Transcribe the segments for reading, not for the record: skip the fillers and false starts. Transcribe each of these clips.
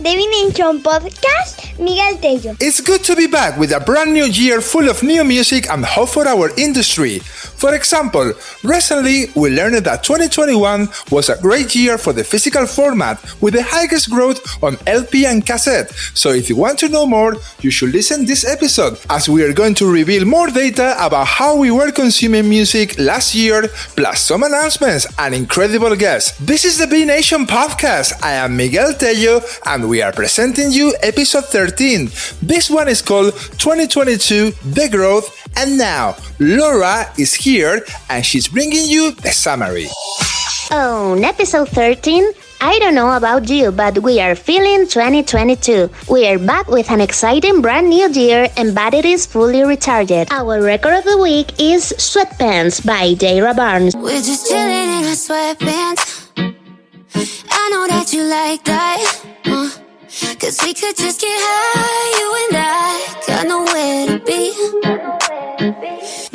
Divination Podcast, Miguel Tello. It's good to be back with a brand new year full of new music and hope for our industry. For example, recently we learned that 2021 was a great year for the physical format with the highest growth on LP and cassette. So if you want to know more, you should listen this episode as we are going to reveal more data about how we were consuming music last year, plus some announcements and incredible guests. This is the B Nation Podcast. I am Miguel Tello and we are presenting you episode 13. This one is called 2022 The Growth, and now Laura is here and she's bringing you the summary. On episode 13, I don't know about you, but we are feeling 2022. We are back with an exciting brand new year and batteries fully recharged. Our record of the week is Sweatpants by J.R. Barnes. We're just chilling in our sweatpants. I know that you like that. Cause we could just get high, you and I got nowhere to be.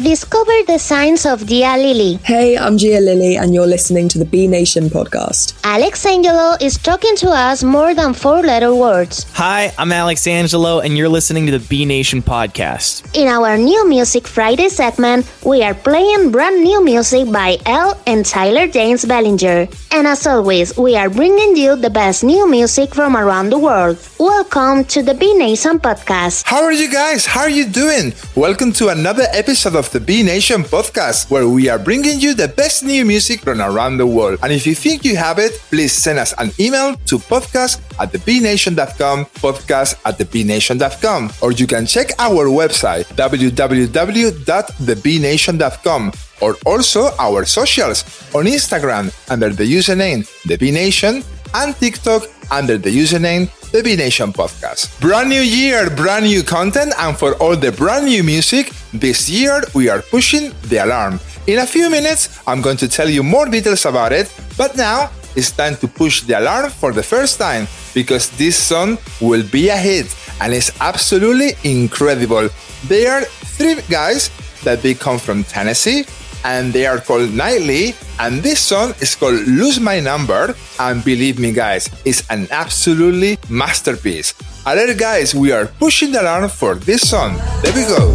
Discover the signs of GIA Lily. Hey, I'm Gia Lily and you're listening to the B Nation podcast. Alex Angelo is talking to us more than 4-letter words. Hi, I'm Alex Angelo and you're listening to the B Nation podcast. In our new Music Friday segment, we are playing brand new music by Elle and Tyler James Bellinger. And as always, we are bringing you the best new music from around the world. Welcome to the B Nation podcast. How are you guys? How are you doing? Welcome to another episode of the B Nation podcast, where we are bringing you the best new music from around the world. And if you think you have it, please send us an email to podcast@thebnation.com, podcast@thebnation.com, or you can check our website www.thebnation.com, or also our socials on Instagram under the username The B Nation and TikTok under the username The B Nation Podcast. Brand new year, brand new content, and for all the brand new music, this year we are pushing the alarm. In a few minutes, I'm going to tell you more details about it, but now it's time to push the alarm for the first time, because this song will be a hit, and it's absolutely incredible. They are three guys that they come from Tennessee, and they are called Nightly, and this song is called Lose My Number, and believe me guys, it's an absolutely masterpiece. Alright guys, we are pushing the alarm for this song. There we go.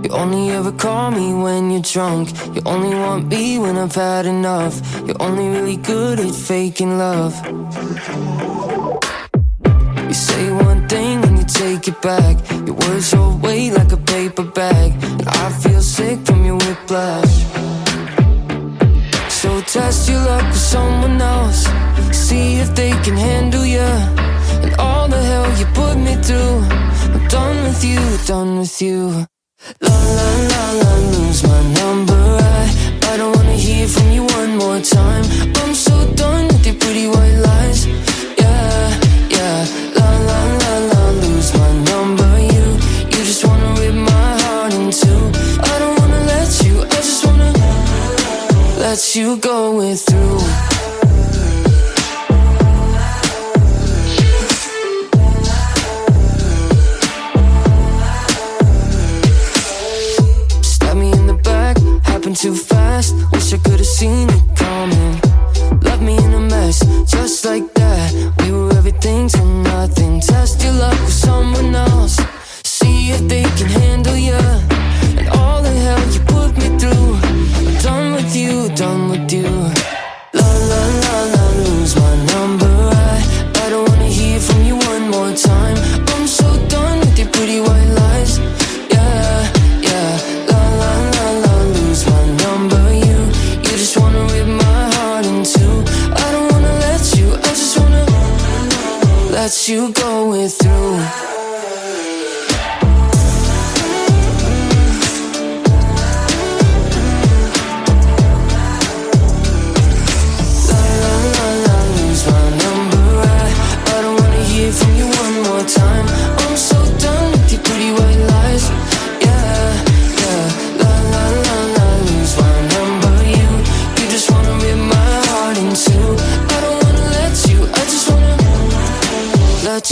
You only ever call me when you're drunk. You only want me when I've had enough. You're only really good at faking love. You say one thing and you take it back. Your words hold weight like a paper bag, and I feel sick from your whiplash. So test your luck with someone else, see if they can handle you, and all the hell you put me through. I'm done with you, done with you. La la la la, lose my number. I don't wanna hear from you one more time. I'm so done with your pretty white lies. Yeah, yeah. La la la la, lose my number. You just wanna rip my heart in two. I don't wanna let you, I just wanna let you go it through. Too fast, wish I could've seen it coming. Left me in a mess, just like that. We were everything to nothing. Test your luck with someone else, see if they can handle you, and all the hell you put me through. I'm done with you, done with you. La la la la, lose my number. I don't wanna hear from you one more time. I'm so done with your pretty white lies. Yeah, yeah. La la la la, lose my number. You just wanna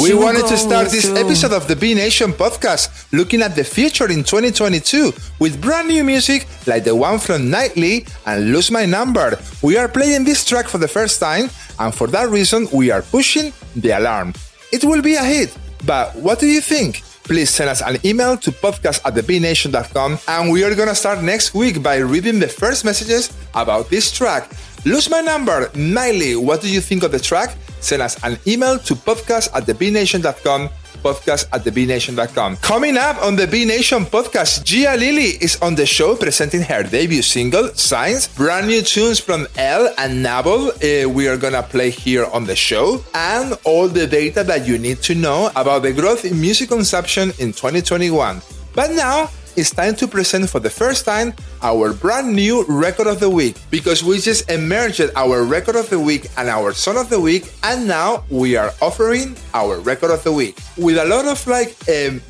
We you wanted to go start this through. episode of the B Nation podcast looking at the future in 2022 with brand new music like the one from Nightly and Lose My Number. We are playing this track for the first time, and for that reason, we are pushing the alarm. It will be a hit, but what do you think? Please send us an email to podcast@thebnation.com, and we are gonna start next week by reading the first messages about this track. Lose My Number, Nightly, what do you think of the track? Send us an email to podcast@thebnation.com, podcast@thebnation.com. Coming up on the B Nation podcast, Gia Lily is on the show presenting her debut single, Signs, brand new tunes from Elle and Nabel. We are gonna play here on the show, and all the data that you need to know about the growth in music consumption in 2021. But now, it's time to present for the first time our brand new record of the week, because we just emerged our record of the week and our song of the week, and now we are offering our record of the week with a lot of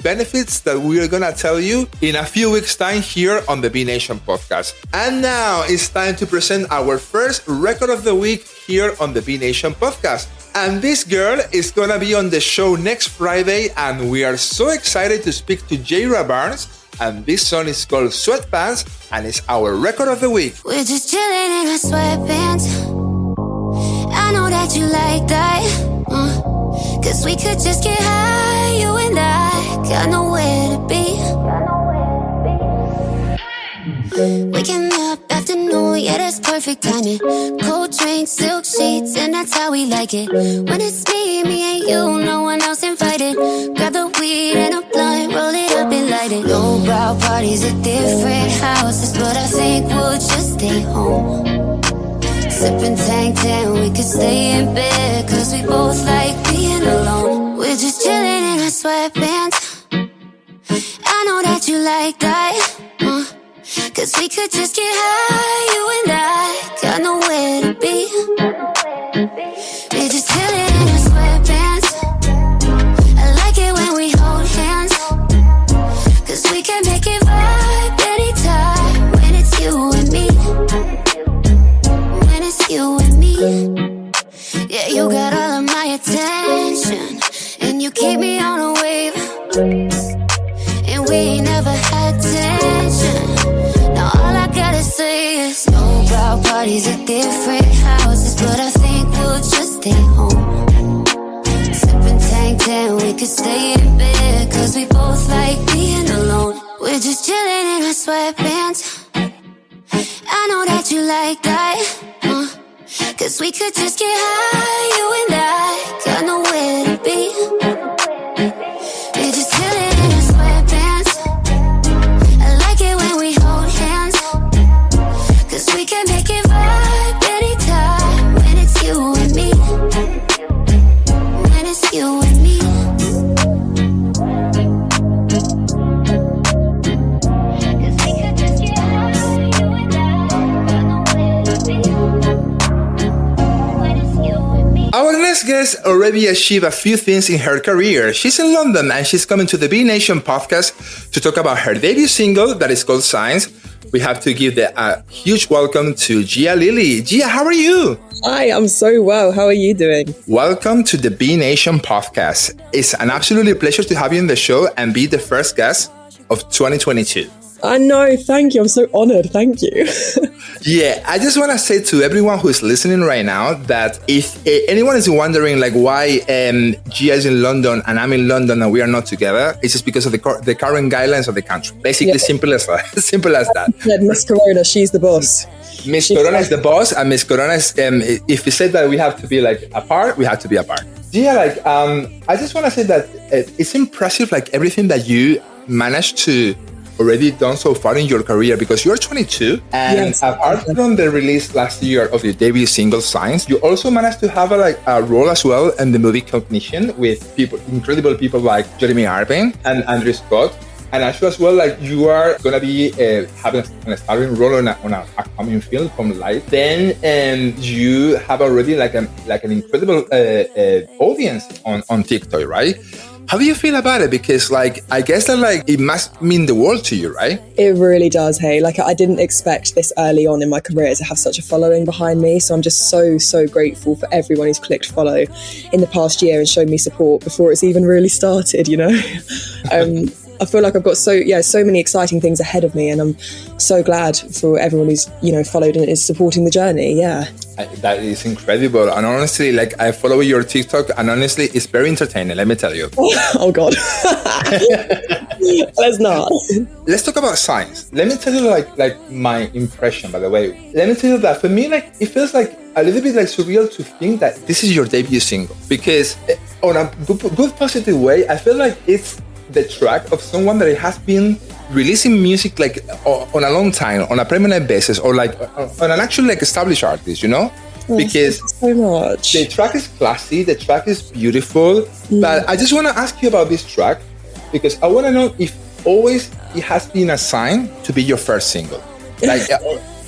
benefits that we are gonna tell you in a few weeks time here on the B Nation podcast. And now it's time to present our first record of the week here on the B Nation podcast. And this girl is gonna be on the show next Friday, and we are so excited to speak to Jaira Barnes. And this song is called Sweatpants, and it's our record of the week. We're just chilling in our sweatpants. I know that you like that. Cause we could just get high, you and I. Got nowhere to be. Waking up afternoon, yeah, that's perfect timing. Cold drinks, silk sheets, and that's how we like it. When it's me and you, no one else invited. Grab the weed and a blunt, roll it up and light it. No brow parties at different houses, but I think we'll just stay home. Sipping tank tan, we could stay in bed, cause we both like being alone. We're just chilling in our sweatpants. I know that you like that. Cause we could just get high, you and I. Got nowhere to be. We're just chilling in our sweatpants. I like it when we hold hands. Cause we can make it vibe anytime. When it's you and me. When it's you and me. Yeah, you got all of my attention. And you keep me on a wave. And we ain't never had tension. Now all I gotta say is no brow parties at different houses, but I think we'll just stay home. Sipping tank tan, we could stay in bed, cause we both like being alone. We're just chilling in our sweatpants. I know that you like that. Cause we could just get high, you and I. Got nowhere to be. We're just chilling in our sweatpants. I like it when we hold hands. Cause we can make it vibe anytime. When it's you and me. When it's you and me. Cause we could just get high, you and I. Got nowhere to be. When it's you and me. Our next guest already achieved a few things in her career. She's in London, and she's coming to the B Nation podcast to talk about her debut single that is called Signs. We have to give a huge welcome to Gia Lily. Gia, how are you? Hi, I'm so well. How are you doing? Welcome to the B Nation podcast. It's an absolutely pleasure to have you on the show and be the first guest of 2022. I know, thank you. I'm so honored. Thank you. Yeah, I just want to say to everyone who is listening right now that if anyone is wondering why Gia is in London and I'm in London and we are not together, it's just because of the current guidelines of the country. Basically, simple as that. Simple as that. Miss Corona, she's the boss. Miss Corona is the boss, and Miss Corona is, if we said that we have to be apart, we have to be apart. Gia, I just want to say that it's impressive, everything that you managed to already done so far in your career, because you're 22 and yes, apart from the release last year of your debut single Signs, you also managed to have a role as well in the movie Cognition with incredible people like Jeremy Irvine and Andrew Scott. And actually as well, you are going to be having a starring role on an upcoming film from Life. Then you have already an incredible audience on TikTok, right? How do you feel about it? Because like, I guess that like, it must mean the world to you, right? It really does, hey. Like, I didn't expect this early on in my career to have such a following behind me. So I'm just so grateful for everyone who's clicked follow in the past year and shown me support before it's even really started, you know? I feel like I've got so many exciting things ahead of me, and I'm so glad for everyone who's, you know, followed and is supporting the journey. Yeah. That is incredible. And honestly, like, I follow your TikTok, and honestly, it's very entertaining, let me tell you. Oh God. Let's not. Let's talk about science. Let me tell you like my impression, by the way. Let me tell you that for me, like, it feels like a little bit like surreal to think that this is your debut single, because on a good positive way, I feel like it's the track of someone that has been releasing music like on a long time, on a permanent basis, or like on an actual like established artist, you know? Because so much. The track is classy, the track is beautiful, but I just want to ask you about this track, because I want to know if always it has been a sign to be your first single. Like,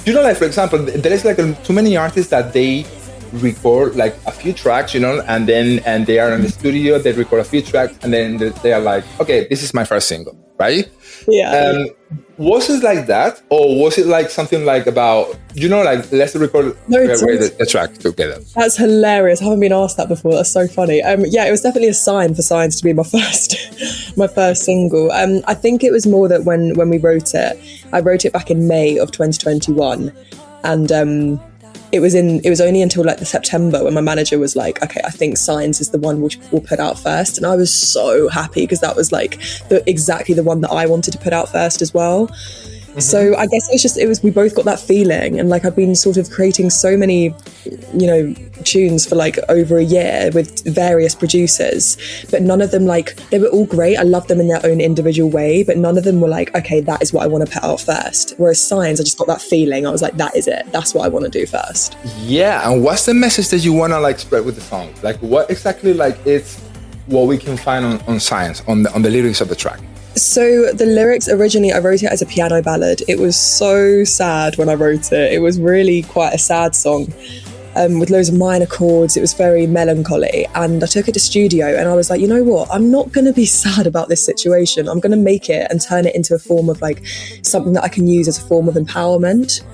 you know, like for example, there is like too many artists that they record like a few tracks, you know, and they are in the studio, they record a few tracks, and then they are like, okay, this is my first single, right? Yeah. Was it like that, or was it like something like about, you know, like let's record the track together? That's hilarious. I haven't been asked that before. That's so funny. Yeah, it was definitely a sign for Science to be my first single. I think it was more that when we wrote it, I wrote it back in May of 2021, and it was only until like the September when my manager was like, okay, I think Science is the one we'll put out first. And I was so happy, because that was like exactly the one that I wanted to put out first as well. Mm-hmm. So I guess we both got that feeling, and like I've been sort of creating so many, you know, tunes for like over a year with various producers, but none of them, like, they were all great. I loved them in their own individual way, but none of them were like, okay, that is what I want to put out first. Whereas Science, I just got that feeling. I was like, that is it. That's what I want to do first. Yeah. And what's the message that you want to like spread with the song? Like, what exactly, like, it's what we can find on Science, on the lyrics of the track? So the lyrics, originally I wrote it as a piano ballad. It was so sad when I wrote it. It was really quite a sad song, with loads of minor chords. It was very melancholy, and I took it to studio and I was like, you know what, I'm not going to be sad about this situation. I'm going to make it and turn it into a form of like something that I can use as a form of empowerment.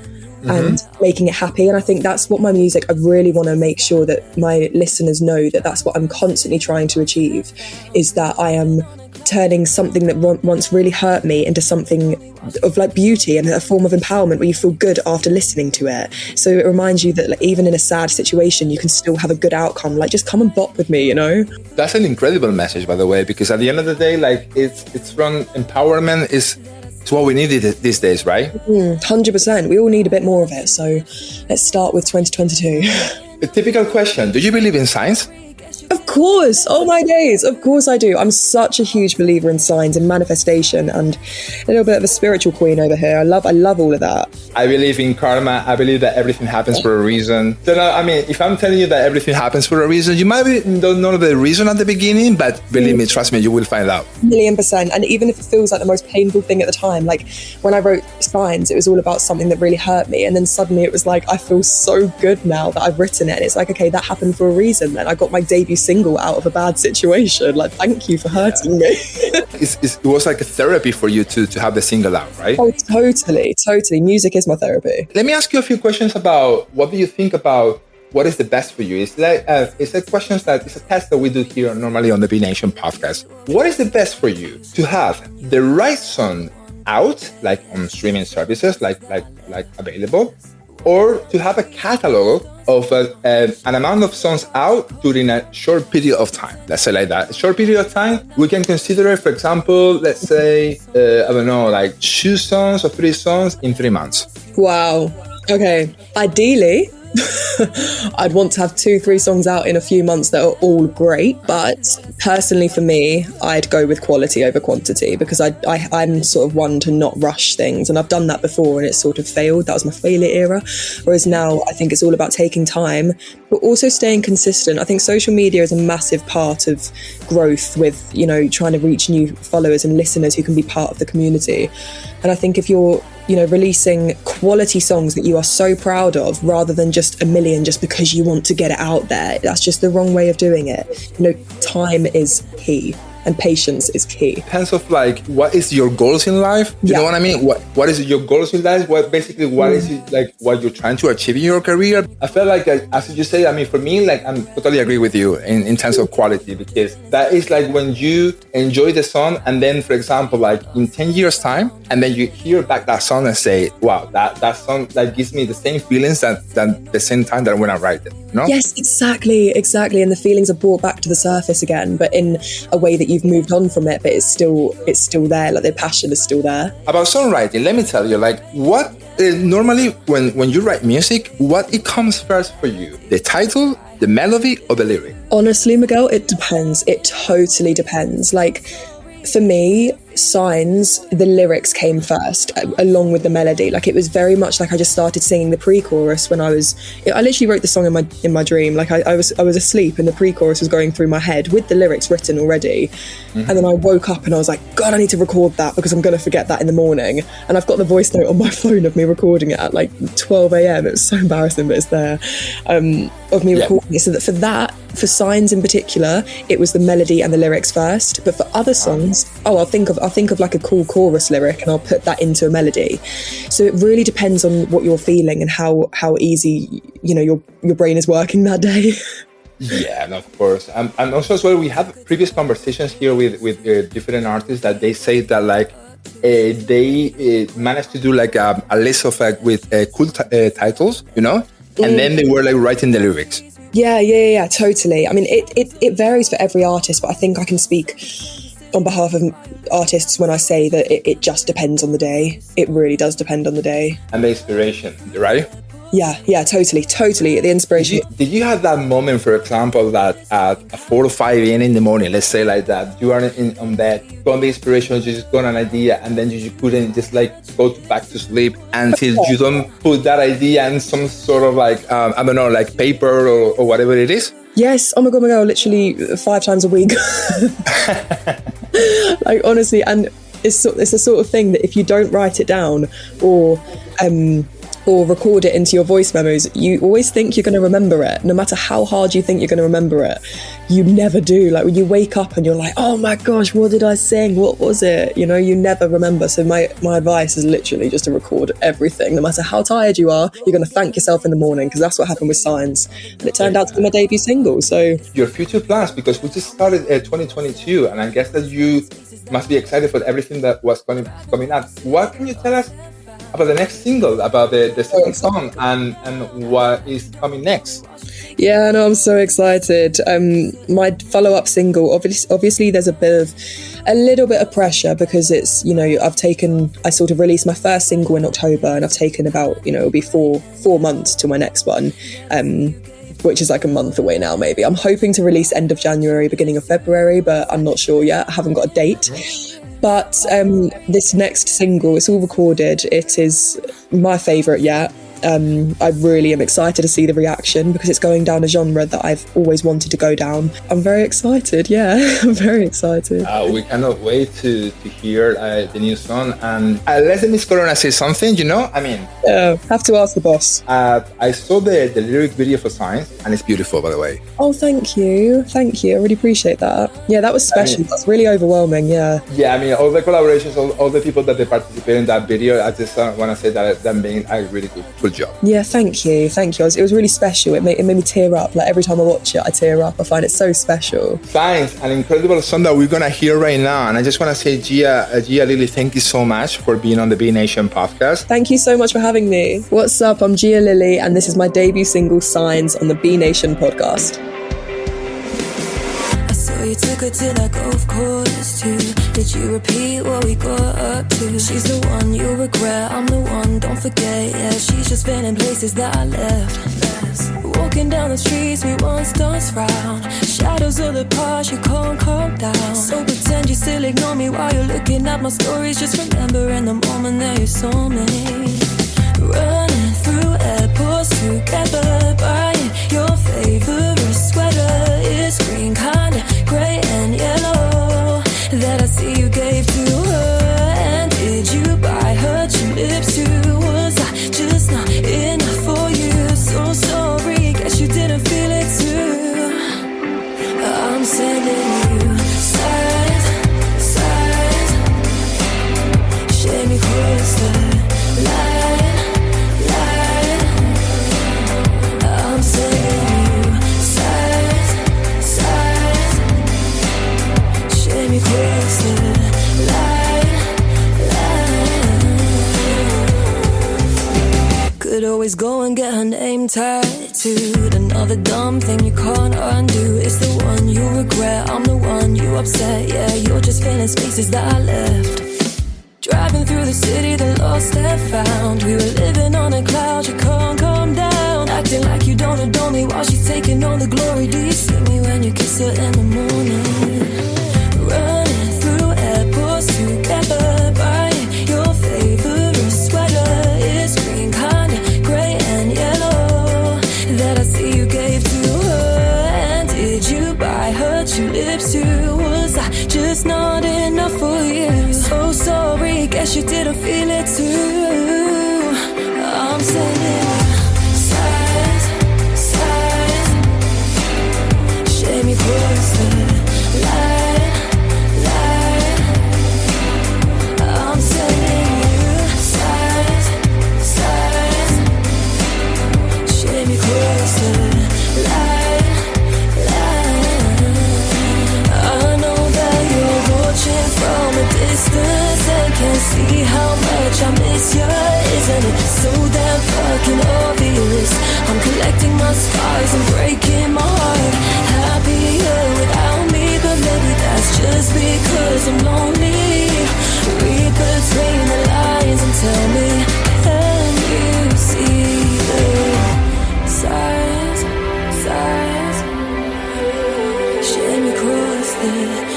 Mm-hmm. And making it happy. And I think that's what my music, I really want to make sure that my listeners know that that's what I'm constantly trying to achieve, is that I am turning something that once really hurt me into something of like beauty and a form of empowerment where you feel good after listening to it. So it reminds you that like, even in a sad situation, you can still have a good outcome. Like, just come and bop with me, you know? That's an incredible message, by the way, because at the end of the day, like, it's from empowerment is what we need these days, right? 100%. We all need a bit more of it. So let's start with 2022. A typical question. Do you believe in science? Of course. Oh my days. Of course I do. I'm such a huge believer in signs and manifestation, and a little bit of a spiritual queen over here. I love all of that. I believe in karma. I believe that everything happens for a reason. So, I mean, if I'm telling you that everything happens for a reason, you might don't know the reason at the beginning, but believe me, trust me, you will find out. 1,000,000%. And even if it feels like the most painful thing at the time, like when I wrote Signs, it was all about something that really hurt me. And then suddenly it was like, I feel so good now that I've written it. And it's like, okay, that happened for a reason. Then I got my debut single out of a bad situation. Like, thank you for hurting me. It was like a therapy for you to have the single out, right? Oh, totally. Music is my therapy. Let me ask you a few questions about what do you think about what is the best for you? It's like it's a test that we do here normally on the B Nation podcast. What is the best for you? To have the right song out, like on streaming services, like available, or to have a catalog of an amount of songs out during a short period of time. Let's say like that. A short period of time, we can consider, for example, let's say, I don't know, like 2 songs or 3 songs in 3 months. Wow. Okay. Ideally, I'd want to have 2-3 songs out in a few months that are all great, but personally for me, I'd go with quality over quantity, because I'm sort of one to not rush things, and I've done that before and it's sort of failed. That was my failure era. Whereas now I think it's all about taking time, but also staying consistent. I think social media is a massive part of growth with, you know, trying to reach new followers and listeners who can be part of the community. And I think if you're, you know, releasing quality songs that you are so proud of, rather than just a million just because you want to get it out there, that's just the wrong way of doing it. You know, time is key. and patience is key. In terms of like, what is your goals in life? You know what I mean? What is your goals in life? What is it like what you're trying to achieve in your career? I feel like, as you say, I mean, for me, like, I'm totally agree with you in terms of quality, because that is like when you enjoy the song, and then, for example, like in 10 years time, and then you hear back that song and say, wow, that song that gives me the same feelings that the same time that when I write it, you know? Yes, exactly. And the feelings are brought back to the surface again, but in a way that you've moved on from it, but it's still there, like the passion is still there. About songwriting, let me tell you, like, what normally when you write music, what it comes first for you? The title, the melody, or the lyric? Honestly, Miguel, it depends. It totally depends. Like, for me, Signs, the lyrics came first, along with the melody. Like, it was very much like I just started singing the pre-chorus when I literally wrote the song in my dream. Like, I was asleep and the pre-chorus was going through my head with the lyrics written already. Mm-hmm. And then I woke up and I was like, God, I need to record that because I'm going to forget that in the morning. And I've got the voice note on my phone of me recording it at like 12 a.m. It was so embarrassing, but it's there, of me recording it. So that for Signs in particular, it was the melody and the lyrics first. But for other songs, I'll think of like a cool chorus lyric and I'll put that into a melody. So it really depends on what you're feeling and how easy, you know, your brain is working that day. Yeah, and of course. And also as well, we had previous conversations here with different artists that they say that like they managed to do like a list of with cool titles, you know, and then they were like writing the lyrics. Yeah, totally. I mean, it varies for every artist, but I think I can speak on behalf of artists when I say that it just depends on the day. It really does depend on the day. And the inspiration, right? Yeah, totally. The inspiration. Did you have that moment, for example, that at 4 or 5 a.m. in the morning, let's say like that, you are on bed, got the inspiration, you just got an idea, and then you couldn't just like go back to sleep until you don't put that idea in some sort of like, I don't know, like paper or whatever it is? Yes, oh my God, literally 5 times a week. Like, honestly, and it's the sort of thing that if you don't write it down or record it into your voice memos, you always think you're going to remember it. No matter how hard you think you're going to remember it, you never do. Like, when you wake up and you're like, oh my gosh, what did I sing? What was it? You know, you never remember. So my advice is literally just to record everything. No matter how tired you are, you're going to thank yourself in the morning, because that's what happened with Signs. And it turned out to be my debut single. So your future plans, because we just started 2022, and I guess that you must be excited for everything that was coming up. What can you tell us about the next single, about the second song, and what is coming next? Yeah, no, I'm so excited. My follow-up single, obviously there's a little bit of pressure, because it's, you know, I sort of released my first single in October, and I've taken about, you know, it'll be four months to my next one, which is like a month away now, maybe. I'm hoping to release end of January, beginning of February, but I'm not sure yet. I haven't got a date. But this next single, it's all recorded. It is my favourite yet. I really am excited to see the reaction, because it's going down a genre that I've always wanted to go down. I'm very excited, I'm very excited. We cannot wait to hear the new song. And let Miss Corona say something, you know? I mean... have to ask the boss. I saw the lyric video for Signs, and it's beautiful, by the way. Oh, thank you. I really appreciate that. Yeah, that was special. That's really overwhelming, yeah. Yeah, I mean, all the collaborations, all the people that they participate in that video, I just want to say that made a really good job. Yeah, thank you. It was really special. It made me tear up. Like, every time I watch it, I tear up. I find it so special. Signs, an incredible song that we're gonna hear right now. And I just want to say, Gia, Lily, thank you so much for being on the B Nation podcast. Thank you so much for having me. What's up? I'm Gia Lily, and this is my debut single, Signs, on the B Nation podcast. You took her to that golf course too. Did you repeat what we got up to? She's the one you'll regret, I'm the one, don't forget. Yeah, she's just been in places that I left. Walking down the streets we once danced round. Shadows of the past, you can't calm down. So pretend you still ignore me while you're looking at my stories. Just remember in the moment that you saw me. Running through airports together, buying your favorite sweater. It's green, kinda grey and yellow, that I see you gave to her. And did you buy her tulips too? Was I just not enough for you? So sorry, guess you didn't feel it too. I'm sending you signs. always go and get her name tattooed. Another dumb thing you can't undo. It's the one you regret, I'm the one you upset. Yeah, you're just filling spaces that I left. Driving through the city, the lost and found. We were living on a cloud, you can't come down. Acting like you don't adore me while she's taking all the glory. Do you see me when you kiss her in the morning? Running through airports together, buying your favorite sweater. It's green, kinda grey and yellow that I see you gave to her. And did you buy her tulips too? Was I just not enough for you? So sorry, guess you didn't feel it too. I'm sending sighs, sighs. Shame you crossed the line, line. I'm sending you sighs, sighs. Shame you crossed the line, line. I know that you're watching from a distance and can't see how much I miss you. Isn't it so damn fucking obvious? I'm collecting my scars and breaking my heart. Happier without me, but maybe that's just because I'm lonely. Read between the lines and tell me, can you see the signs, signs? Shame you crossed the line.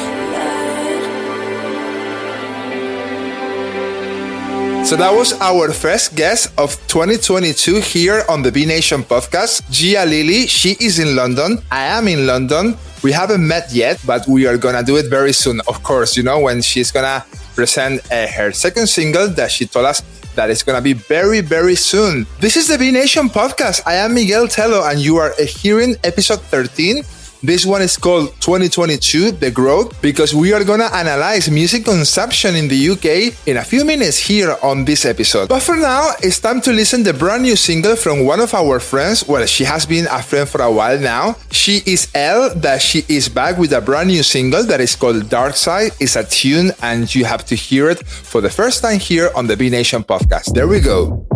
So that was our first guest of 2022 here on the B Nation podcast, Gia Lily. She is in London. I am in London. We haven't met yet, but we are gonna do it very soon. Of course, you know, when she's gonna present her second single that she told us that it's gonna be very, very soon. This is the B Nation podcast. I am Miguel Tello, and you are hearing episode 13. This one is called 2022, The Growth, because we are gonna analyze music consumption in the UK in a few minutes here on this episode. But for now, it's time to listen to the brand new single from one of our friends. Well, she has been a friend for a while now. She is Elle, that she is back with a brand new single that is called Dark Side. It's a tune, and you have to hear it for the first time here on the B Nation podcast. There we go.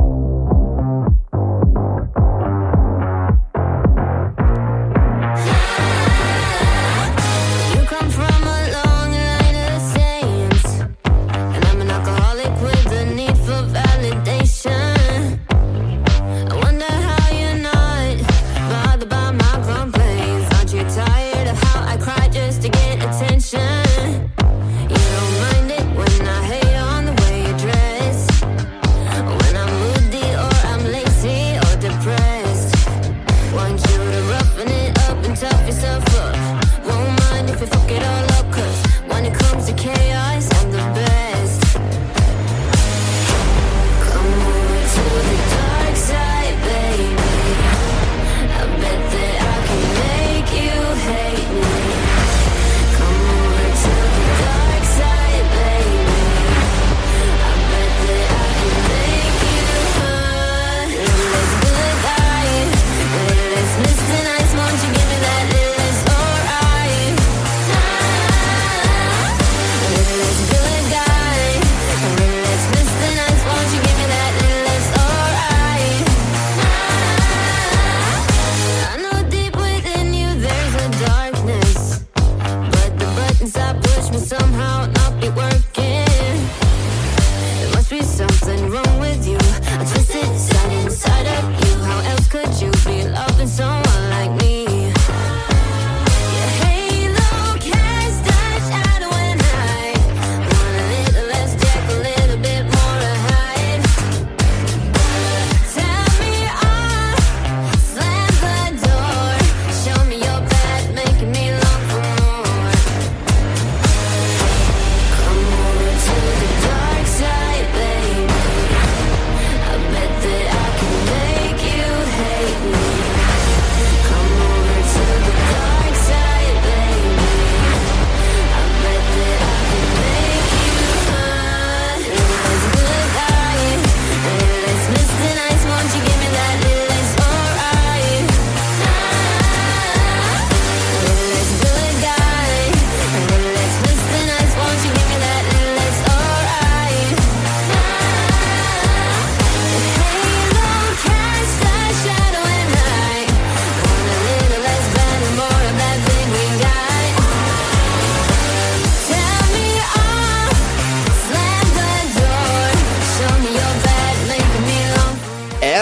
You don't mind it when I hate on the way you dress, when I move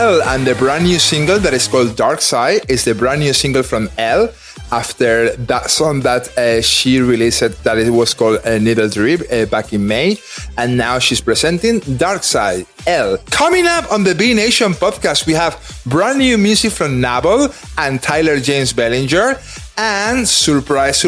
Elle and the brand new single that is called Dark Side is the brand new single from Elle after that song that she released that it was called Needle Drip back in May. And now she's presenting Dark Side, Elle. Coming up on the B Nation podcast, we have brand new music from Nabol and Tyler James Bellinger. And surprise,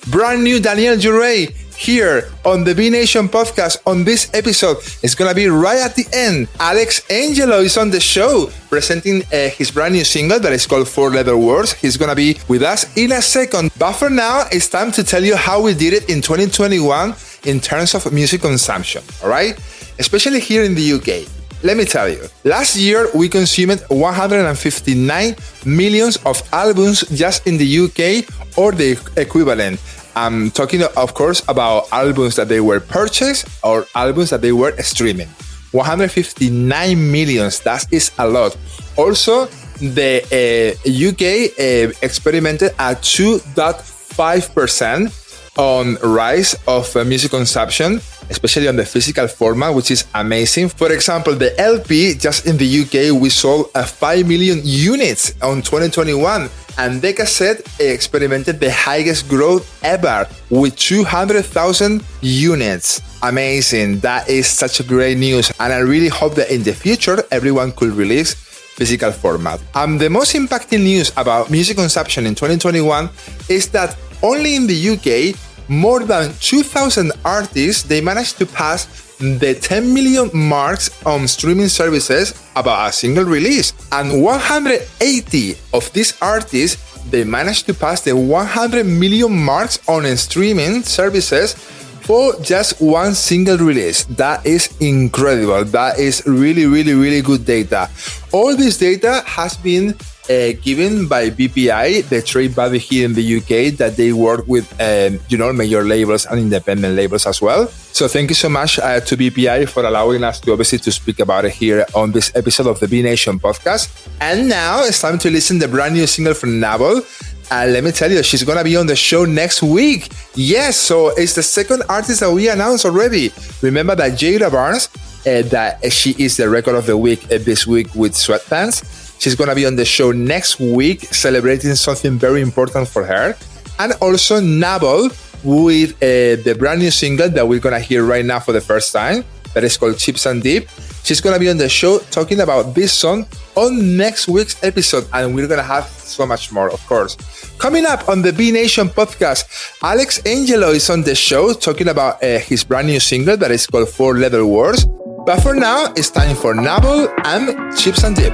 brand new Daniel Jure here on the B Nation podcast. On this episode, it's gonna be right at the end. Alex Angelo is on the show presenting his brand new single that is called 4 Letter Words. He's gonna be with us in a second. But for now, it's time to tell you how we did it in 2021 in terms of music consumption, all right? Especially here in the UK. Let me tell you, last year we consumed 159 millions of albums just in the UK or the equivalent. I'm talking, of course, about albums that they were purchased or albums that they were streaming. 159 millions, that is a lot. Also, the UK experimented a 2.5% on rise of music consumption, especially on the physical format, which is amazing. For example, the LP, just in the UK, we sold 5 million units on 2021, and the cassette experimented the highest growth ever with 200,000 units. Amazing. That is such a great news, and I really hope that in the future, everyone could release physical format. The most impacting news about music consumption in 2021 is that only in the UK, more than 2,000 artists, they managed to pass the 10 million marks on streaming services about a single release. And 180 of these artists, they managed to pass the 100 million marks on streaming services for just one single release. That is incredible. That is really good data. All this data has been given by BPI, the trade body here in the UK, that they work with, major labels and independent labels as well. So thank you so much to BPI for allowing us to obviously to speak about it here on this episode of the B Nation podcast. And now it's time to listen to the brand new single from Nabol. Let me tell you, she's going to be on the show next week. Yes, so it's the second artist that we announced already. Remember that Jada Barnes, that she is the record of the week this week with Sweatpants. She's going to be on the show next week, celebrating something very important for her. And also Nabol with the brand new single that we're going to hear right now for the first time, that is called Chips and Dip. She's going to be on the show talking about this song on next week's episode, and we're going to have so much more, of course. Coming up on the B Nation podcast, Alex Angelo is on the show talking about his brand new single that is called 4 Letter Words. But for now, it's time for Nabol and Chips and Dip.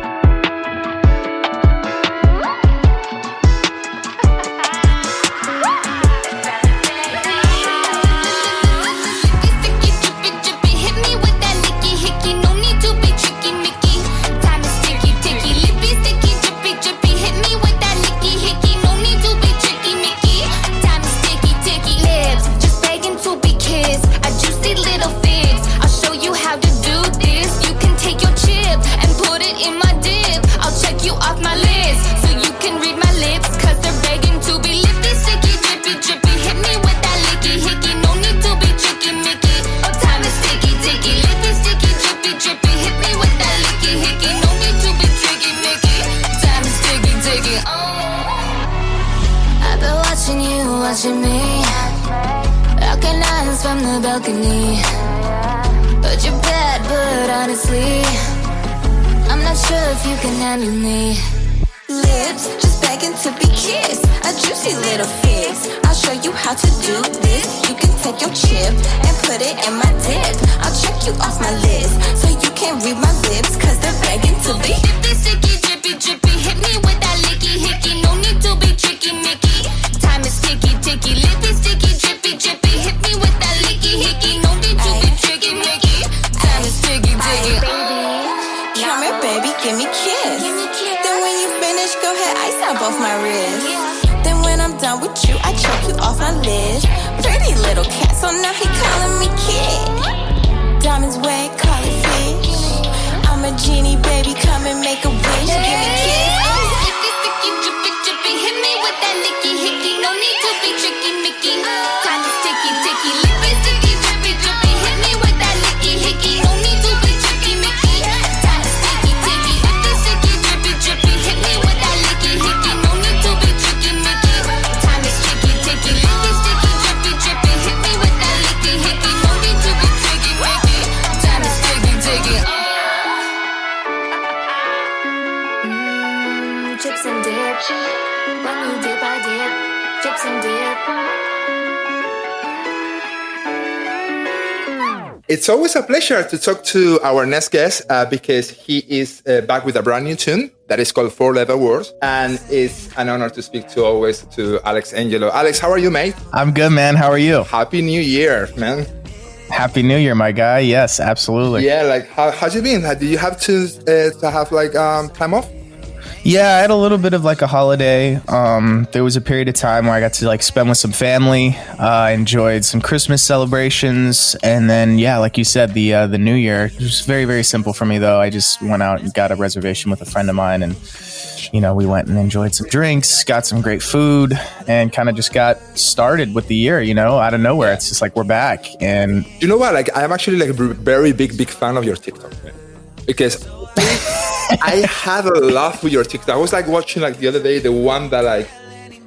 Watching me, rocking eyes from the balcony. But you're bad, but honestly, I'm not sure if you can handle me. Lips just begging to be kissed, a juicy little fix. I'll show you how to do this. You can take your chip and put it in my dip. I'll check you off my list so you can't read my lips, cause they're begging to be dippy, sticky, drippy, drippy. Hit me with that licky, hickey. No need to be tricky, Mickey. Time is ticky, ticky, lippy, sticky, drippy, drippy. Hit me with that licky, hickey. No need to be tricky, Mickey. Time is ticky, ticky. Come here, baby, give me a kiss. Then when you finish, go ahead, ice out both my wrists. Then when I'm done with you, I check you off my list. Pretty little cat, so now he calling me kid. Diamonds wet, call it fish. I'm a genie, baby, come and make a wish. Give me a kiss. Sticky, sticky, drippy, drippy. Hit me with that licky, hickey. No need to be tricky, Mickey. Time is ticky, ticky, lippy, sticky, drippy, drippy. Hit me with that licky, hickey. No need to be tricky, Mickey. Time is ticky, It's always a pleasure to talk to our next guest because he is back with a brand new tune that is called Four Letter Words. And it's an honor to speak to Alex Angelo. Alex, how are you, mate? I'm good, man. How are you? Happy New Year, man. Happy New Year, my guy. Yes, absolutely. Yeah, like how's you been? Did you have to have like time off? Yeah, I had a little bit of like a holiday. There was a period of time where I got to like spend with some family. Enjoyed some Christmas celebrations, and then yeah, like you said, the New Year. It was very, very simple for me though. I just went out and got a reservation with a friend of mine, and we went and enjoyed some drinks, got some great food, and kind of just got started with the year. Out of nowhere, it's just like we're back. And you know what? Like I'm actually like a very big fan of your TikTok, man, because I had a laugh with your TikTok. I was like watching like the other day the one that like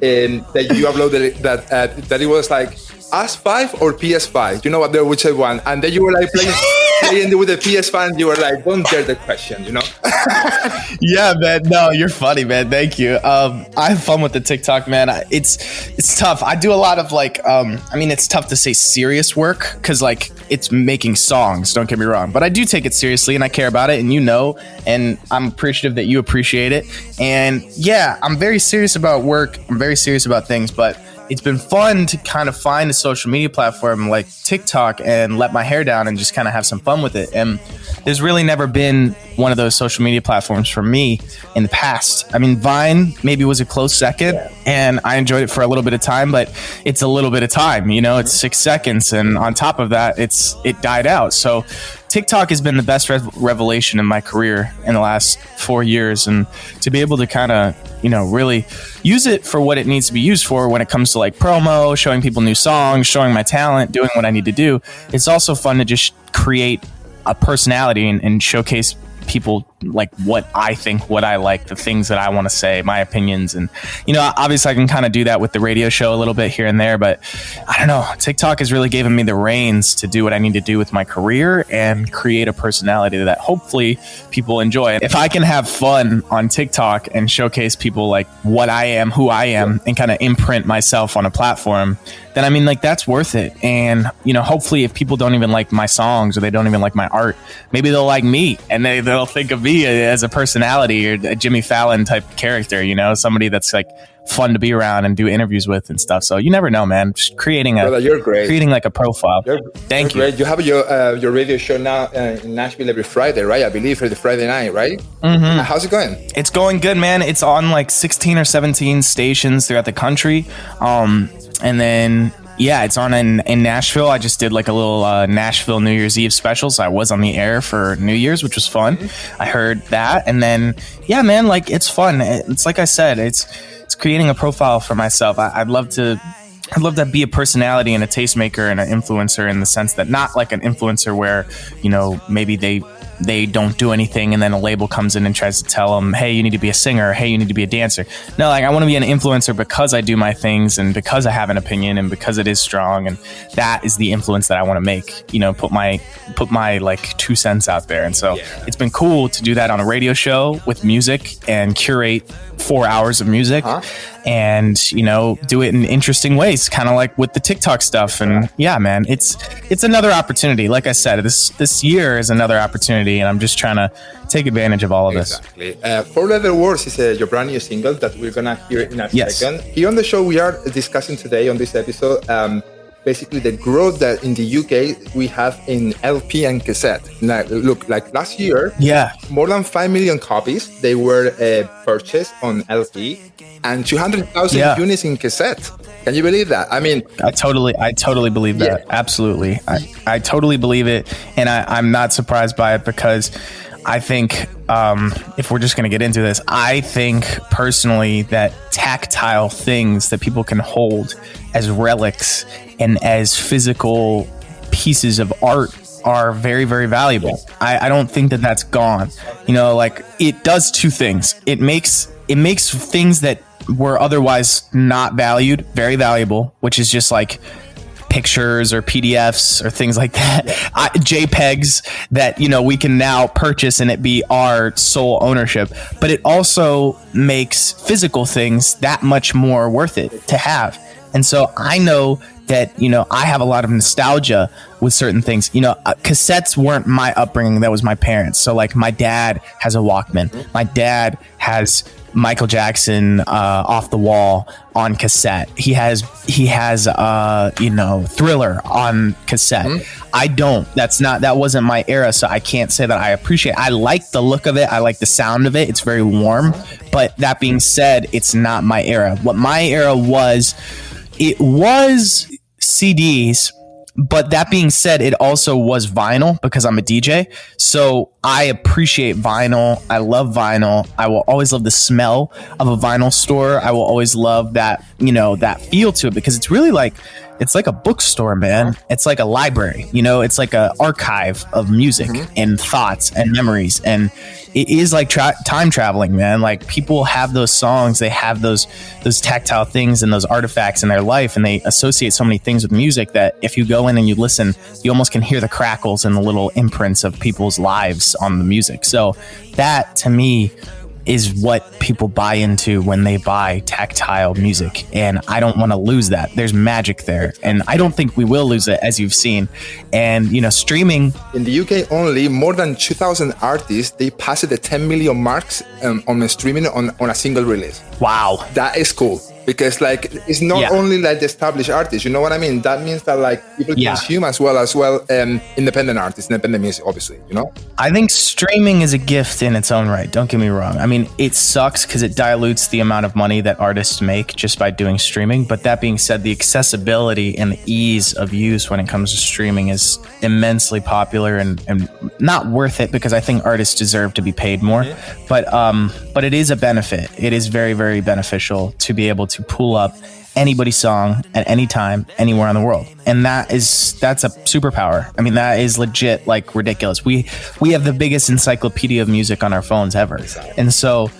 that you uploaded that it was like S5 or PS5. You know what? Which one? And then you were like playing with the PS5, and you were like, "Don't dare the question," Yeah, man. No, you're funny, man. Thank you. I have fun with the TikTok, man. It's tough. I do a lot of like, it's tough to say serious work because like it's making songs. Don't get me wrong, but I do take it seriously and I care about it, and I'm appreciative that you appreciate it. And yeah, I'm very serious about work. I'm very serious about things, but it's been fun to kind of find a social media platform like TikTok and let my hair down and just kind of have some fun with it. And there's really never been one of those social media platforms for me in the past. I mean, Vine maybe was a close second, and I enjoyed it for a little bit of time, but it's a little bit of time, it's 6 seconds. And on top of that, it died out. So TikTok has been the best revelation in my career in the last 4 years. And to be able to kind of, really use it for what it needs to be used for when it comes to like promo, showing people new songs, showing my talent, doing what I need to do. It's also fun to just create a personality and showcase people like what I think, what I like, the things that I want to say, my opinions. And, obviously I can kind of do that with the radio show a little bit here and there, but I don't know. TikTok has really given me the reins to do what I need to do with my career and create a personality that hopefully people enjoy. If I can have fun on TikTok and showcase people like what I am, who I am, and kind of imprint myself on a platform, then that's worth it. And, hopefully if people don't even like my songs or they don't even like my art, maybe they'll like me and they'll think of me as a personality or a Jimmy Fallon type character, somebody that's like fun to be around and do interviews with and stuff. So you never know, man. Just creating like a profile. Thank you. Great. You have your radio show now in Nashville every Friday, right? I believe for the Friday night, right? Mm-hmm. How's it going? It's going good, man. It's on like 16 or 17 stations throughout the country. And then yeah, it's on in Nashville. I just did like a little Nashville New Year's Eve special. So I was on the air for New Year's, which was fun. I heard that. And then, yeah, man, like it's fun. It's like I said, it's creating a profile for myself. I'd love to be a personality and a tastemaker and an influencer in the sense that not like an influencer where, maybe they don't do anything and then a label comes in and tries to tell them, hey, you need to be a singer, hey, you need to be a dancer. No, like I want to be an influencer because I do my things and because I have an opinion and because it is strong, and that is the influence that I want to make, put my like 2 cents out there. And so It's been cool to do that on a radio show with music and curate 4 hours of music and do it in interesting ways, kind of like with the TikTok stuff. And yeah, man, it's another opportunity. Like I said, this year is another opportunity, and I'm just trying to take advantage of all of this. Exactly. Four Letter Words is your brand new single that we're gonna hear in a second. Here on the show, we are discussing today on this episode basically the growth that in the UK we have in LP and cassette. Now, look, like last year, more than 5 million copies they were purchased on LP and 200,000 units in cassette. Can you believe that? I mean, I totally believe that. Absolutely. I totally believe it. And I'm not surprised by it because I think if we're just going to get into this, I think personally that tactile things that people can hold as relics and as physical pieces of art are very, very valuable. I don't think that that's gone. Like it does two things. It makes things that were otherwise not valued very valuable, which is just like pictures or PDFs or things like that, JPEGs that we can now purchase and it be our sole ownership. But it also makes physical things that much more worth it to have. And so I know that, you know, I have a lot of nostalgia with certain things. You know, cassettes weren't my upbringing. That was my parents. So like my dad has a Walkman. My dad has Michael Jackson, Off the Wall on cassette. He has you know, Thriller on cassette. I don't. That wasn't my era, so I can't say that I appreciate it. I like the look of it. I like the sound of it. It's very warm. But that being said, it's not my era. What my era was, it was CDs. But that being said, it also was vinyl because I'm a DJ. So I appreciate vinyl. I love vinyl. I will always love the smell of a vinyl store. I will always love that, you know, that feel to it, because it's really like, it's like a bookstore, man. It's like a library, you know, it's like an archive of music and thoughts and memories. And it is like time traveling, man. Like people have those songs, they have those tactile things and those artifacts in their life, and they associate so many things with music that if you go in and you listen, you almost can hear the crackles and the little imprints of people's lives on the music. So that to me is what people buy into when they buy tactile music, and I don't want to lose that. There's magic there, and I don't think we will lose it, as you've seen. And you know, streaming in the UK, only more than 2,000 artists, they passed the 10 million marks on streaming on a single release. Wow, that is cool. Because like it's not only like the established artists, you know what I mean? That means that like people consume as well independent artists, independent music, obviously, you know? I think streaming is a gift in its own right. Don't get me wrong. I mean, it sucks because it dilutes the amount of money that artists make just by doing streaming. But that being said, the accessibility and the ease of use when it comes to streaming is immensely popular and not worth it, because I think artists deserve to be paid more. But it is a benefit. It is very, very beneficial to be able to pull up anybody's song at any time, anywhere in the world. And that's a superpower. I mean, that is legit, like ridiculous. We have the biggest encyclopedia of music on our phones ever. And so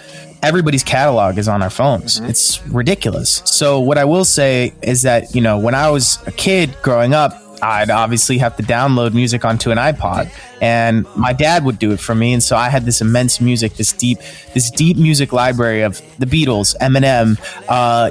everybody's catalog is on our phones. It's ridiculous. So what I will say is that, you know, when I was a kid growing up, I'd obviously have to download music onto an iPod, and my dad would do it for me. And so I had this immense music, this deep music library of the Beatles, Eminem,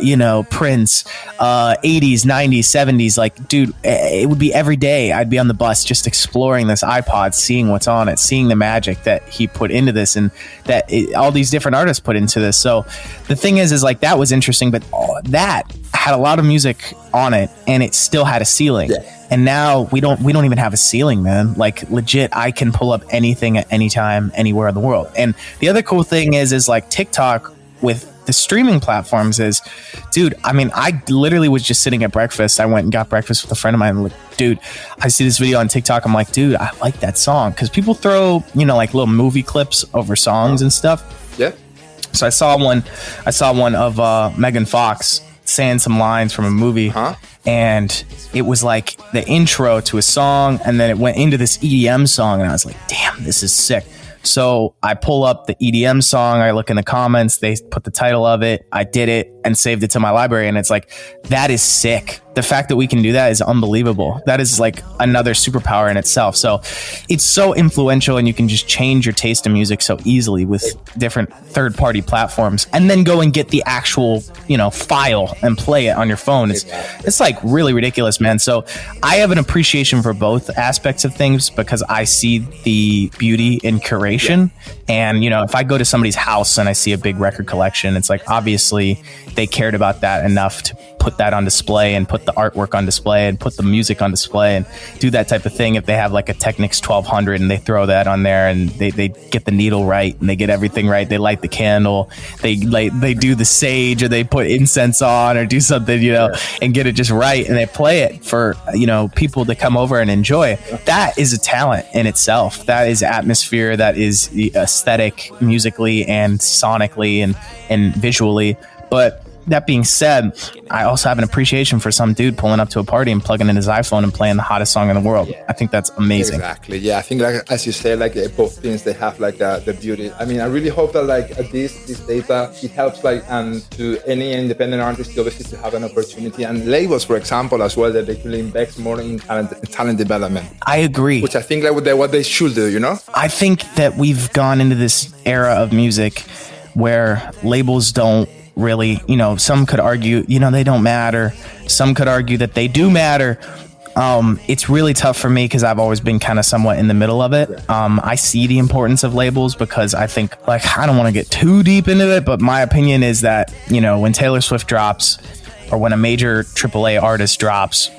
you know, Prince, 80s, 90s, 70s. Like, dude, it would be every day I'd be on the bus just exploring this iPod, seeing what's on it, seeing the magic that he put into this, and that all these different artists put into this. So the thing is like, that was interesting, but that had a lot of music on it, and it still had a ceiling. And now we don't even have a ceiling, man. Like legit, I can pull up anything at any time, anywhere in the world. And the other cool thing is like TikTok with the streaming platforms is, dude, I mean, I literally was just sitting at breakfast. I went and got breakfast with a friend of mine. Like, dude, I see this video on TikTok. I'm like, dude, I like that song. Because people throw, you know, like little movie clips over songs and stuff. Yeah. So I saw one of Megan Fox saying some lines from a movie. And it was like the intro to a song, and then it went into this EDM song, and I was like, damn, this is sick. So I pull up the EDM song, I look in the comments, they put the title of it, I did it and saved it to my library, and it's like, that is sick. The fact that we can do that is unbelievable. That is like another superpower in itself. So it's so influential, and you can just change your taste in music so easily with different third-party platforms, and then go and get the actual, you know, file and play it on your phone. It's like really ridiculous, man. So I have an appreciation for both aspects of things, because I see the beauty in curation. And, you know, if I go to somebody's house and I see a big record collection, it's like, obviously they cared about that enough to put that on display and put the artwork on display and put the music on display and do that type of thing. If they have like a Technics 1200 and they throw that on there, and they get the needle right and they get everything right, they light the candle, they do the sage, or they put incense on, or do something, you know, and get it just right, and they play it for, you know, people to come over and enjoy. That is a talent in itself. That is atmosphere. That is the aesthetic, musically and sonically and visually. But that being said, I also have an appreciation for some dude pulling up to a party and plugging in his iPhone and playing the hottest song in the world. I think that's amazing. Exactly. Yeah, I think, like as you say, like both things, they have like the beauty. I mean, I really hope that like this data, it helps like to any independent artist obviously to have an opportunity, and labels, for example, as well, that they could invest more in talent development. I agree. Which I think like what they should do, you know? I think that we've gone into this era of music where labels don't really, some could argue, they don't matter. Some could argue that they do matter. It's really tough for me because I've always been kind of somewhat in the middle of it. I see the importance of labels because I think, I don't want to get too deep into it, but my opinion is that, when Taylor Swift drops or when a major AAA artist drops,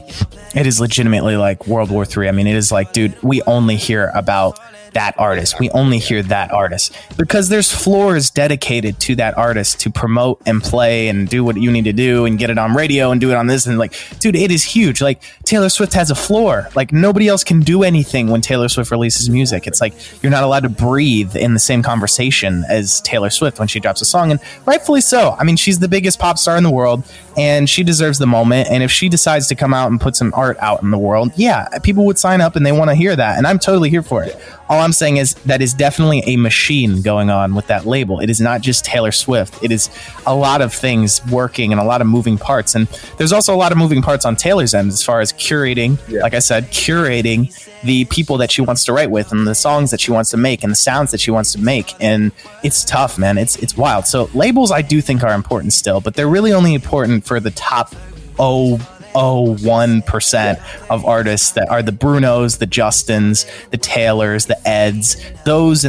it is legitimately like World War III. I mean, it is like, dude, we only hear about that artist. We only hear that artist because there's floors dedicated to that artist to promote and play and do what you need to do and get it on radio and do it on this. And dude, it is huge. Taylor Swift has a floor. Nobody else can do anything when Taylor Swift releases music. It's you're not allowed to breathe in the same conversation as Taylor Swift when she drops a song, and rightfully so. I mean, she's the biggest pop star in the world and she deserves the moment. And if she decides to come out and put some art out in the world, yeah, people would sign up and they want to hear that. And I'm totally here for it. All I'm saying is that is definitely a machine going on with that label. It is not just Taylor Swift. It is a lot of things working and a lot of moving parts. And there's also a lot of moving parts on Taylor's end as far as curating, like I said, curating the people that she wants to write with and the songs that she wants to make and the sounds that she wants to make. And it's tough, man. It's wild. So labels I do think are important still, but they're really only important for the top 0.01% of artists that are the Brunos, the Justins, the Taylors, the Eds. Those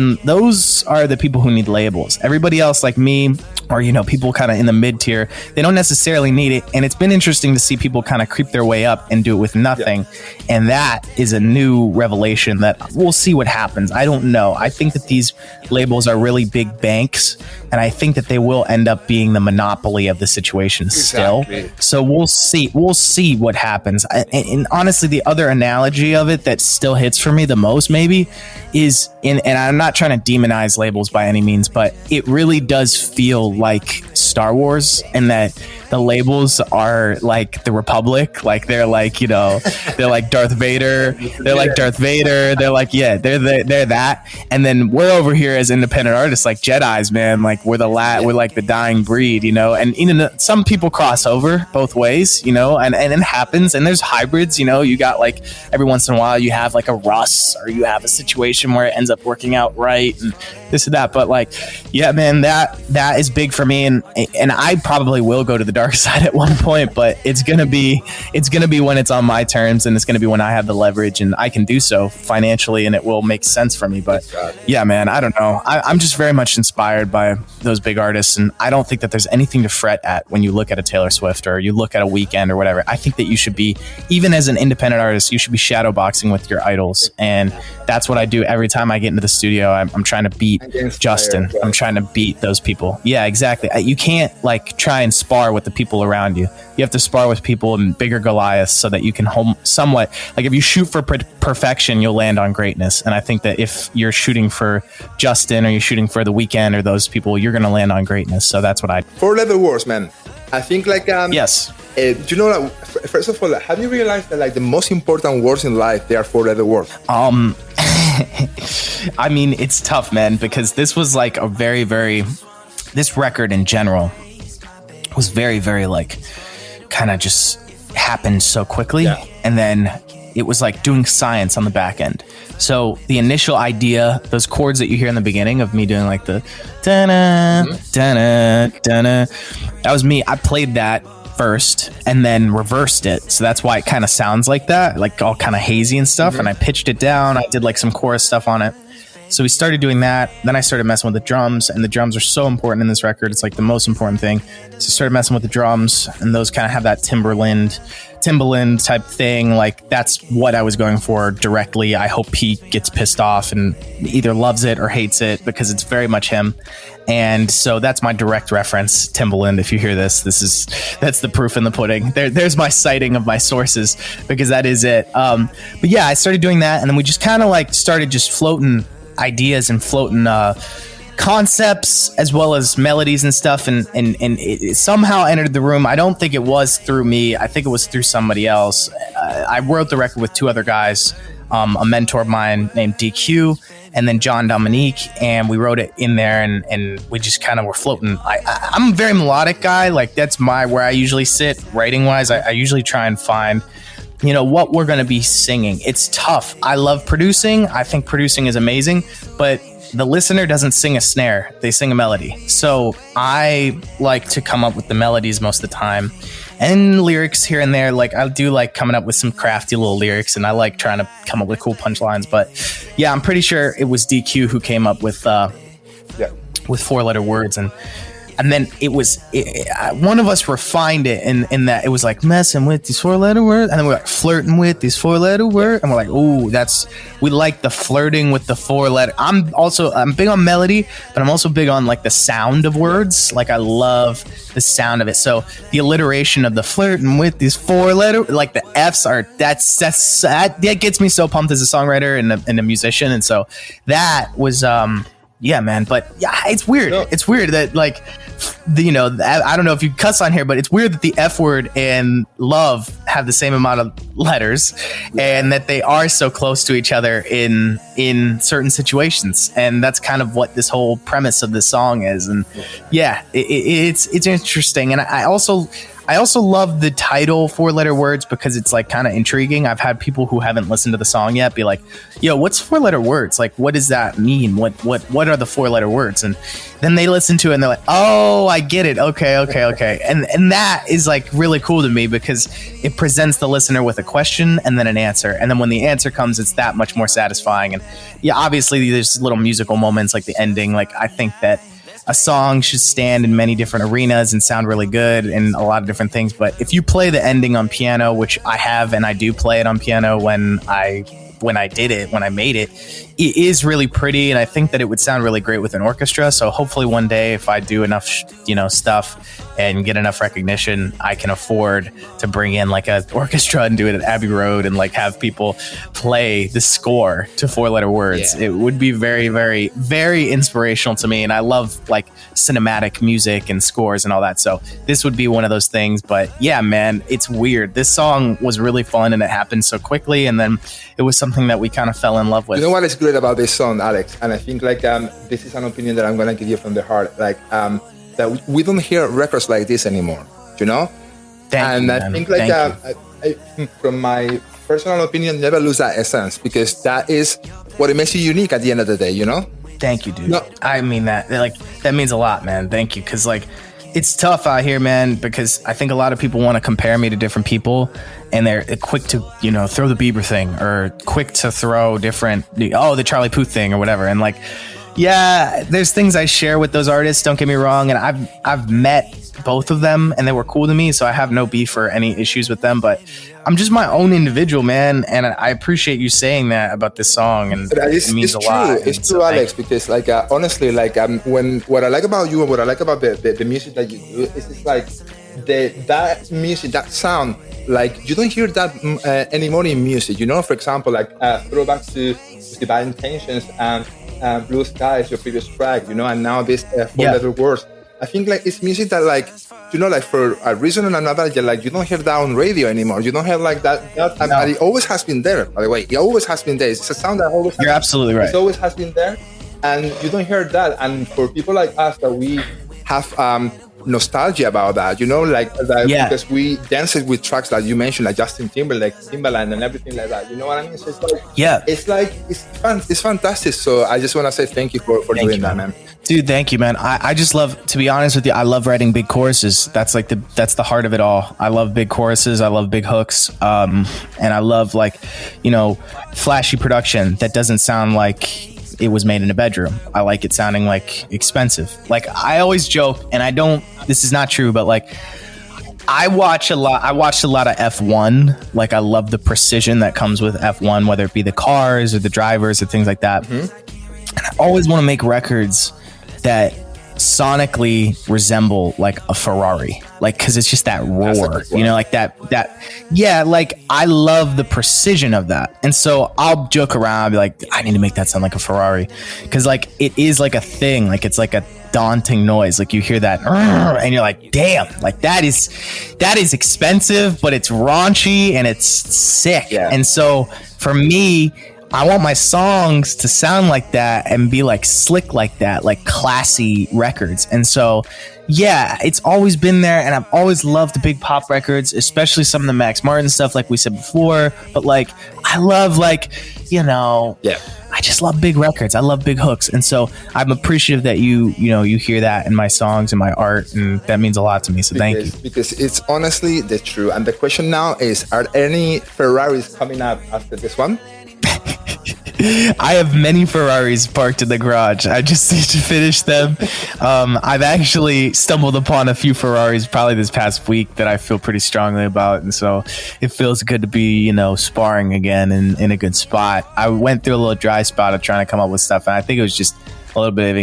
are the people who need labels. Everybody else like me, or people kind of in the mid tier, they don't necessarily need it. And it's been interesting to see people kind of creep their way up and do it with nothing. And that is a new revelation that we'll see what happens. I don't know. I think that these labels are really big banks, and I think that they will end up being the monopoly of the situation still. So we'll see what happens. And honestly, the other analogy of it that still hits for me the most maybe is and I'm not trying to demonize labels by any means, but it really does feel like Star Wars, and that the labels are like the Republic. They're they're like Darth Vader. They're like Darth Vader. They're they're that. And then we're over here as independent artists, like Jedis, man. We're we're like the dying breed, and some people cross over both ways, and it happens. And there's hybrids, you got every once in a while you have a Russ, or you have a situation where it ends up working out right and this and that. But yeah, man, that is big for me. And I probably will go to the dark side at one point, but it's gonna be when it's on my terms, and it's gonna be when I have the leverage and I can do so financially, and it will make sense for me. But yeah, man, I don't know. I'm just very much inspired by those big artists, and I don't think that there's anything to fret at when you look at a Taylor Swift or you look at a Weeknd or whatever. I think that you should be, even as an independent artist, you should be shadow boxing with your idols, and that's what I do every time I get into the studio. I'm trying to beat Justin. I'm trying to beat those people. Yeah, exactly. You can't try and spar with the people around you. You have to spar with people in bigger Goliaths so that you can somewhat, if you shoot for perfection, you'll land on greatness. And I think that if you're shooting for Justin or you're shooting for the Weeknd or those people, you're going to land on greatness. So that's what I... 4-letter words, man. I think yes. First of all, have you realized that the most important words in life, they are 4-letter words? I mean, it's tough, man, because this was a very, very... This record in general was very, very kind of just happened so quickly. Yeah. And then it was doing science on the back end. So the initial idea, those chords that you hear in the beginning of me doing the da-na, da-na, da-na, that was me. I played that first and then reversed it. So that's why it kind of sounds like that, all kind of hazy and stuff. And I pitched it down. I did some chorus stuff on it. So we started doing that. Then I started messing with the drums, and the drums are so important in this record. It's the most important thing. So I started messing with the drums, and those kind of have that Timbaland type thing. That's what I was going for directly. I hope he gets pissed off and either loves it or hates it, because it's very much him. And so that's my direct reference, Timbaland. If you hear this, that's the proof in the pudding. There's my citing of my sources, because that is it. But yeah, I started doing that, and then we just kind of started just floating ideas and floating concepts as well as melodies and stuff, and it somehow entered the room. I don't think it was through me. I think it was through somebody else. I wrote the record with two other guys, a mentor of mine named DQ, and then John Dominique, and we wrote it in there, and we just kind of were floating. I'm a very melodic guy. That's where I usually sit writing wise. I usually try and find what we're going to be singing. It's tough. I love producing. I think producing is amazing, but the listener doesn't sing a snare, they sing a melody. So I like to come up with the melodies most of the time, and lyrics here and there. Like I do like coming up with some crafty little lyrics, and I like trying to come up with cool punchlines. But yeah, I'm pretty sure it was DQ who came up with 4-letter words, and then one of us refined it in that it was like messing with these 4-letter words, and then we're like flirting with these 4-letter words, and we're like, ooh, we like the flirting with the 4-letter. I'm big on melody, but I'm also big on like the sound of words. Like I love the sound of it. So the alliteration of the flirting with these 4-letter, like the F's are that gets me so pumped as a songwriter and a musician. And so that was yeah, man. But yeah, it's weird. No. It's weird that like, I don't know if you cuss on here, but it's weird that the F word and love have the same amount of letters, and that they are so close to each other in certain situations. And that's kind of what this whole premise of this song is. And yeah, it's interesting. And I also love the title 4-letter words because it's like kind of intriguing. I've had people who haven't listened to the song yet be like, yo, what's 4-letter words? Like, what does that mean? What are the 4-letter words? And then they listen to it and they're like, oh, I get it. Okay. And that is like really cool to me because it presents the listener with a question and then an answer. And then when the answer comes, it's that much more satisfying. And yeah, obviously there's little musical moments like the ending. Like I think that a song should stand in many different arenas and sound really good and a lot of different things. But if you play the ending on piano, which I have, and I do play it on piano when I made it, it is really pretty. And I think that it would sound really great with an orchestra. So hopefully one day if I do enough, stuff and get enough recognition, I can afford to bring in like an orchestra and do it at Abbey Road and like have people play the score to 4-letter words. Yeah. It would be very, very, very inspirational to me. And I love like cinematic music and scores and all that. So this would be one of those things. But yeah, man, it's weird. This song was really fun and it happened so quickly. And then it was something that we kind of fell in love with. You know what is great about this song, Alex? And I think like this is an opinion that I'm going to give you from the heart. Like that we don't hear records like this anymore, Thank you, I think like I, from my personal opinion, never lose that essence because that is what it makes you unique at the end of the day, Thank you, dude. No. I mean that means a lot, man. Thank you. Because like it's tough out here, man, because I think a lot of people want to compare me to different people and they're quick to, throw the Bieber thing or quick to throw the Charlie Puth thing or whatever. And like, yeah, there's things I share with those artists, don't get me wrong. And I've met both of them and they were cool to me. So I have no beef or any issues with them, but I'm just my own individual, man. And I appreciate you saying that about this song. And it means a lot. It's true, Alex, because like, honestly, like what I like about you and what I like about the music that you do is it's like that music, that sound, like you don't hear that anymore in music, for example, like throwbacks to Divine Intentions and Blue Skies, your previous track, and now this 4-letter words. I think like it's music that like, like for a reason or another, you don't hear that on radio anymore. You don't hear like that. And it always has been there, by the way. It always has been there. It's a sound that always You're absolutely right. It always has been there. And you don't hear that. And for people like us that we have nostalgia about that, because we dance it with tracks that you mentioned, like Justin Timberlake, Timbaland, and everything like that. You know what I mean? So it's like, it's fun. It's fantastic. So I just want to say thank you for doing that, man. Dude, thank you, man. I just love, to be honest with you, I love writing big choruses. That's like that's the heart of it all. I love big choruses. I love big hooks. And I love like, flashy production that doesn't sound like it was made in a bedroom. I like it sounding like expensive. Like I always joke, and this is not true, but like I watched a lot of F1. Like I love the precision that comes with F1, whether it be the cars or the drivers or things like that. Mm-hmm. And I always want to make records that sonically resemble like a Ferrari, like because it's just that roar, like that like I love the precision of that. And so I'll joke around, I'll be like, I need to make that sound like a Ferrari, because like it is like a thing, like it's like a daunting noise, like you hear that and you're like, damn, like that is expensive, but it's raunchy and it's sick. And so for me, I want my songs to sound like that and be like slick like that, like classy records. And so, yeah, it's always been there. And I've always loved the big pop records, especially some of the Max Martin stuff, like we said before. But like, I love like, I just love big records. I love big hooks. And so I'm appreciative that you hear that in my songs and my art. And that means a lot to me. So thank you. Because it's honestly the truth. And the question now is, are any Ferraris coming up after this one? I have many Ferraris parked in the garage. I just need to finish them. I've actually stumbled upon a few Ferraris probably this past week that I feel pretty strongly about. And so it feels good to be, sparring again in a good spot. I went through a little dry spot of trying to come up with stuff. And I think it was just a little bit of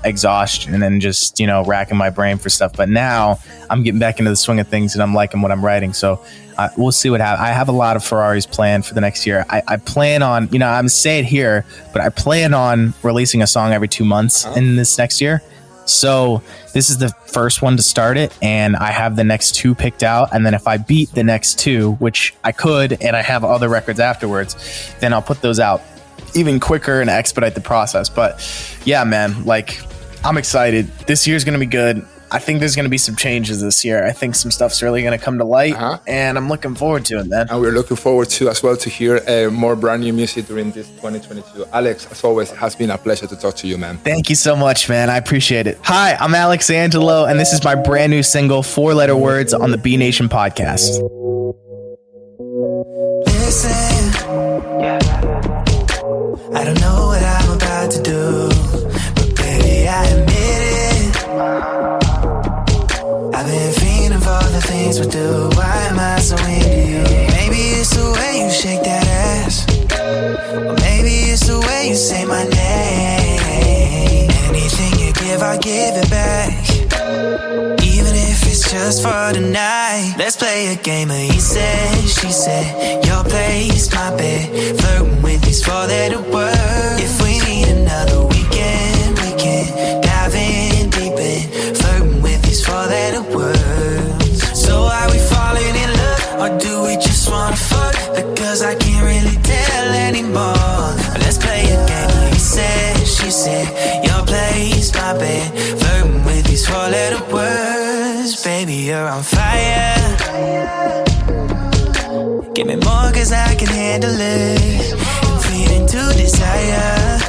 exhaustion and just, racking my brain for stuff. But now I'm getting back into the swing of things and I'm liking what I'm writing. So we'll see what happens. I have a lot of Ferraris planned for the next year. I plan on, I'm saying it here, but I plan on releasing a song every 2 months in this next year. So this is the first one to start it. And I have the next 2 picked out. And then if I beat the next 2, which I could, and I have other records afterwards, then I'll put those out even quicker and expedite the process. But yeah, man, I'm excited. This year's going to be good. I think there's going to be some changes this year. I think some stuff's really going to come to light, and I'm looking forward to it, man. And we're looking forward to as well to hear more brand new music during this 2022. Alex, as always, it has been a pleasure to talk to you, man. Thank you so much, man. I appreciate it. Hi, I'm Alex Angelo, and this is my brand new single, 4-Letter Words, on the B Nation podcast. Listen, I don't know what I'm about to do, but baby, I admit it. I've been fiending for the things we do. Why am I so into you? Maybe it's the way you shake that ass, or maybe it's the way you say my name. Anything you give, I'll give it back, even if it's just for tonight. Let's play a game of he said, she said, your place, my bed, flirting with these 4-letter words. If we need another weekend, we can dive in deep in, flirting with these 4-letter words. So are we falling in love, or do we just wanna fuck? Because I can't really tell anymore. Let's play a game of he said, she said, your place, my bed, flirting with these 4-letter words. Baby, you're on fire. Give me more cause I can handle it, and feed into desire.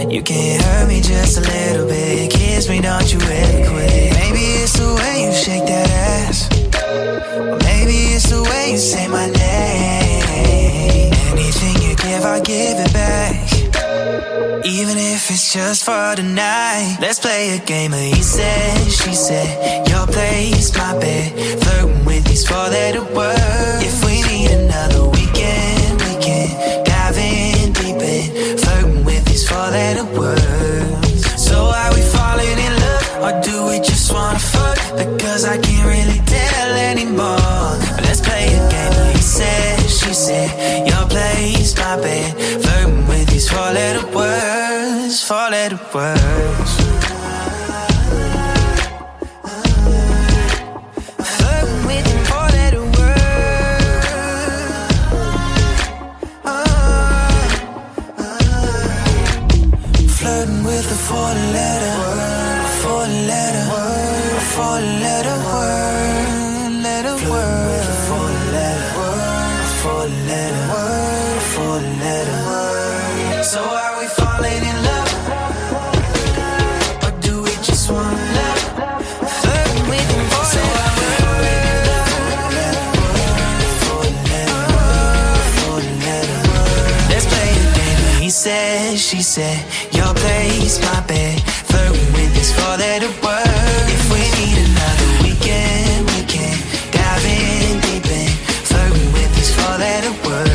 You can't hurt me just a little bit. Kiss me, don't you ever quit. Maybe it's the way you shake that ass, or maybe it's the way you say my name. Anything you give, I'll give it back, even if it's just for tonight. Let's play a game of he said, she said, your place, my bed, flirting with these 4-letter words. If we need another weekend, we can dive in deep in, flirting with these 4-letter words. So are we falling in love, or do we just wanna fuck? Because I can't really tell anymore. Let's play a game of he said, she said, your place, my bed, flirting with these 4-letter words, 4-letter words. Flirting with the 4-letter words. Flirting with the 4-letter word, 4-letter word, 4-letter word, letter word, 4-letter word, 4-letter word, 4-letter word. So are we falling in love, or do we just want love? Flirting with the 4-letter word. Let's play a game. He said, she said, your place, my bed, flirting with this 4-letter word. If we need another weekend, we can dive in deep in, flirting with these 4-letter words.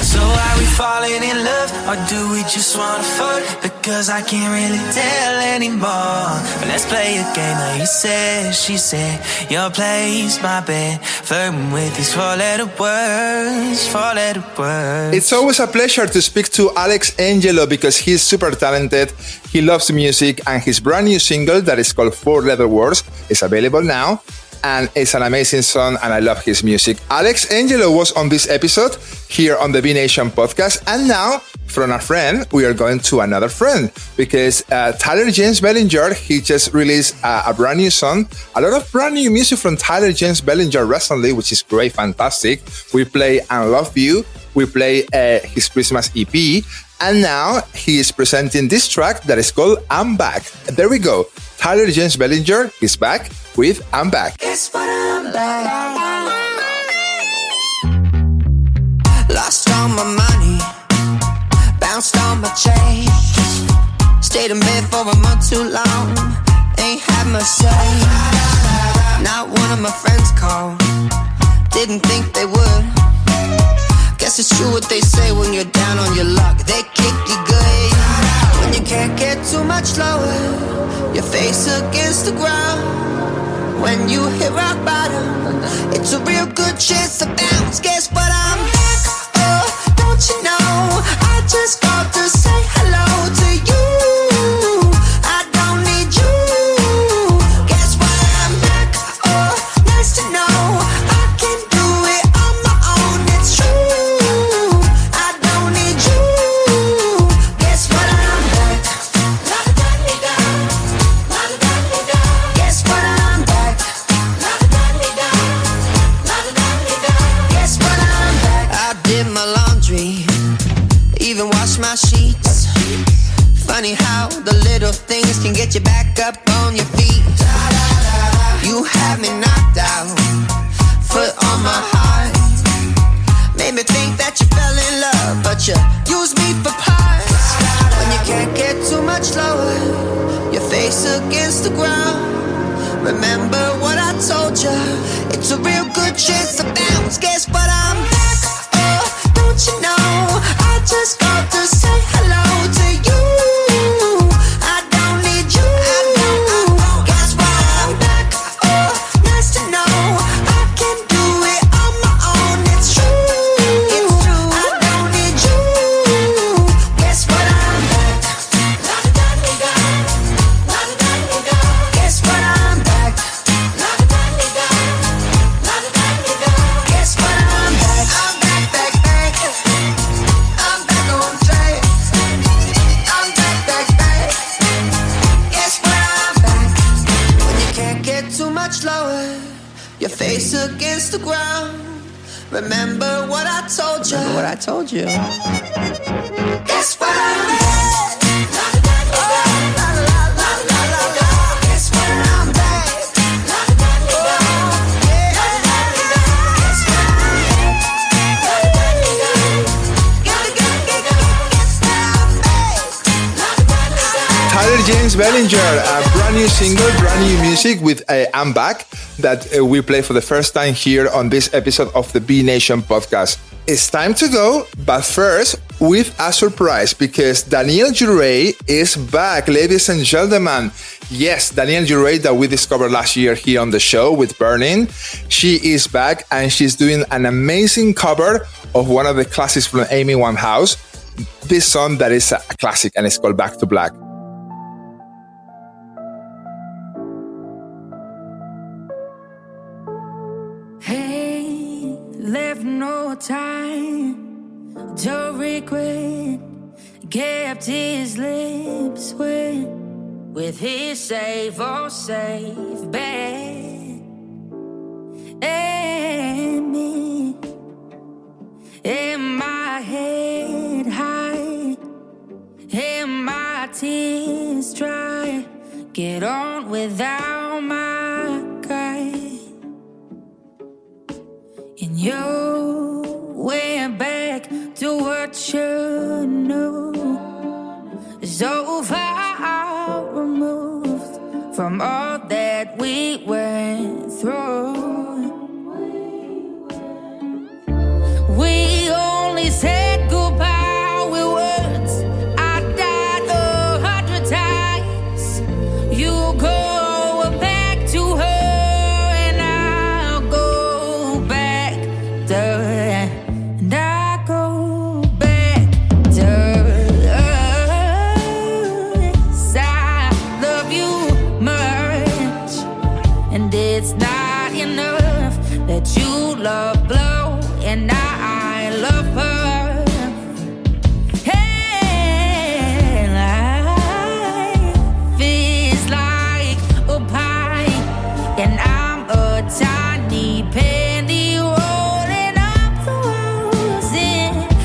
So are we falling in love, or do we just wanna fuck? Because I can't really tell anymore. Let's play a game of he said, she said, your place, my bed, flirting with these 4-letter words, 4-letter words. It's always a pleasure to speak to Alex Angelo because he's super talented, he loves music, and his brand new single that is called 4-Letter Words is available now. And it's an amazing song, and I love his music. Alex Angelo was on this episode here on the B Nation podcast, and now from a friend, we are going to another friend because Tyler James Bellinger, he just released a brand new song. A lot of brand new music from Tyler James Bellinger recently, which is great, fantastic. We play And Love You. we play his Christmas EP, and now he is presenting this track that is called I'm Back. There we go. Tyler James Bellinger is back with I'm Back. Guess what, I'm back. Lost all my money, bounced all my change. Stayed in bed for a month too long, ain't had my say. Not one of my friends called, didn't think they would. Guess it's true what they say, when you're down on your luck, they kick you good. When you can't get too much lower, your face against the ground. When you hit rock bottom, it's a real good chance to bounce. Guess what, I'm back, oh, don't you know, I just got to say hello to you. I don't need you. Guess what, I'm back, oh, nice to know, I can do it on my own, it's true. I don't need you. Guess what, I'm back. La-da-da-dee-da, la-da-da-dee-da. Guess what, I'm back. La-da-da-dee-da, la-da-da-dee-da. Guess what, I'm back. I did my laundry, even washed my sheets. Funny how the little things can get you back up on your feet. You had me knocked out, foot on my heart. Made me think that you fell in love, but you used me for parts. When you can't get too much lower, your face against the ground. Remember what I told you, it's a real good chance to bounce. Guess what, I'm back, oh, don't you know, I just got to say hello to you. I don't need you. Guess what, I'm back, oh, nice to know, I can do it on my own, it's true. I don't need you. Guess what, I'm back. La-da-da-dee-da, la-da-da-dee-da. Guess what, I'm back. La-da-da-dee-da, la-da-da-dee-da. Guess what, I'm back. I'm back, back, back. I'm back on track. I'm back, back, back. Guess what, I'm back. When you can't get too much lower, your face against the ground. Remember what I told you. Remember what I told you. Guess what, I'm back. La-da-da-dee-da, la-la-la-la-la-la. Guess what, I'm back. La-da-da-dee-da, la-da-da-dee-da. Guess what, I'm back. La-da-da-dee-da. Guess what, I'm back. La-da-da-dee-da. Tyler James Bellinger, a brand new single, brand new music with I'm Back that we play for the first time here on this episode of the B Nation podcast. It's time to go, but first with a surprise because Danielle Jurey is back, ladies and gentlemen. Yes, Danielle Jurey that we discovered last year here on the show with Burning. She is back and she's doing an amazing cover of one of the classics from Amy Winehouse. This song that is a classic and it's called Back to Black. Hey, left no time to regret. Kept his lips wet with his safe, oh safe bet. And me in my head high, and my tears dry. Get on without my guy. And you went back to what you knew, so far removed from all that we went through. We only said goodbye with words. I died 100 times. You go back to her, and I'll go back to her, and I go back to her. Yes, I love you much, and it's not enough that you love blow and I love her. Hey, life is like a pie, and I'm a tiny penny rolling up the roses.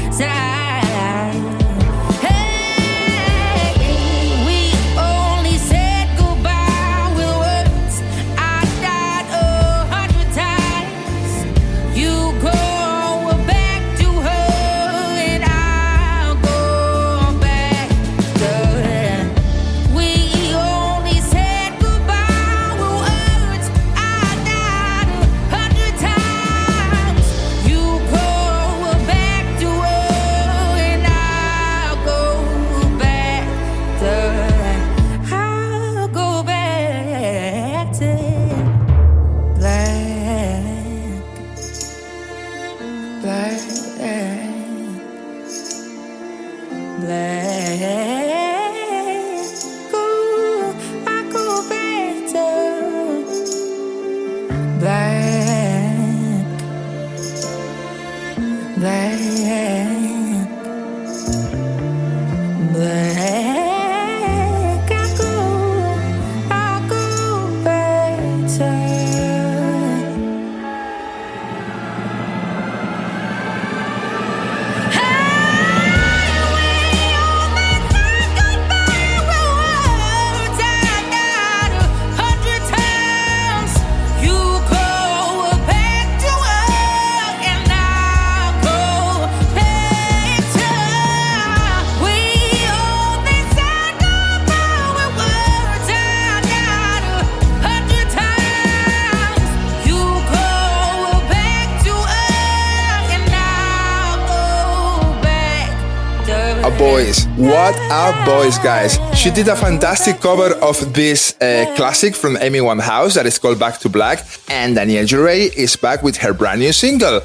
voice. What a voice, guys. She did a fantastic cover of this classic from Amy Winehouse that is called Back to Black. And Danielle Jure is back with her brand new single.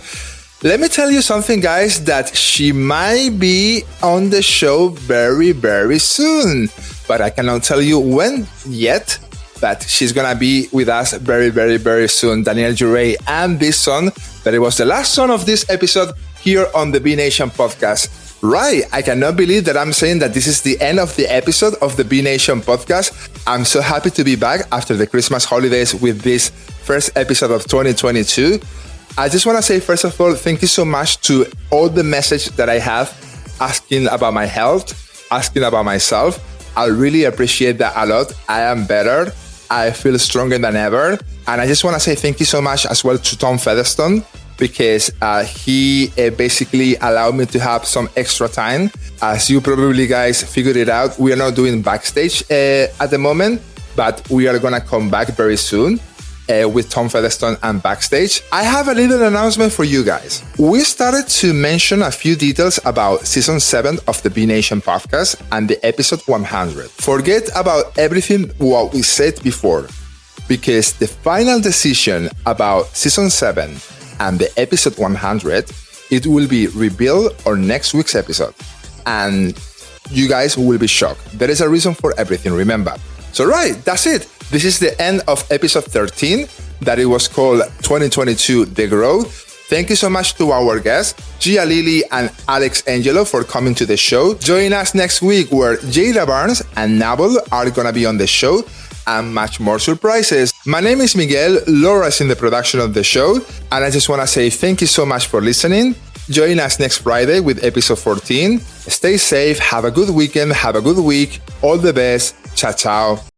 Let me tell you something, guys, that she might be on the show very, very soon. But I cannot tell you when yet. But she's gonna be with us very, very, very soon. Danielle Jure, and this song, that it was the last song of this episode here on the B Nation podcast. Right, I cannot believe that I'm saying that this is the end of the episode of the B Nation podcast. I'm so happy to be back after the Christmas holidays with this first episode of 2022. I just want to say, first of all, thank you so much to all the message that I have asking about my health, asking about myself. I really appreciate that a lot. I am better. I feel stronger than ever. And I just want to say thank you so much as well to Tom Featherstone, because he basically allowed me to have some extra time. As you probably guys figured it out, we are not doing backstage at the moment, but we are going to come back very soon with Tom Featherstone and backstage. I have a little announcement for you guys. We started to mention a few details about season 7 of the B Nation podcast and the episode 100. Forget about everything what we said before, because the final decision about season 7 and the episode 100, it will be revealed on next week's episode. And you guys will be shocked. There is a reason for everything, remember. So right, that's it. This is the end of episode 13, that it was called 2022 The Growth. Thank you so much to our guests, Gia Lily and Alex Angelo, for coming to the show. Join us next week where Jada Barnes and Navel are gonna be on the show, and much more surprises. My name is Miguel, Laura's in the production of the show, and I just wanna say thank you so much for listening. Join us next Friday with episode 14. Stay safe, have a good weekend, have a good week. All the best. Ciao, ciao.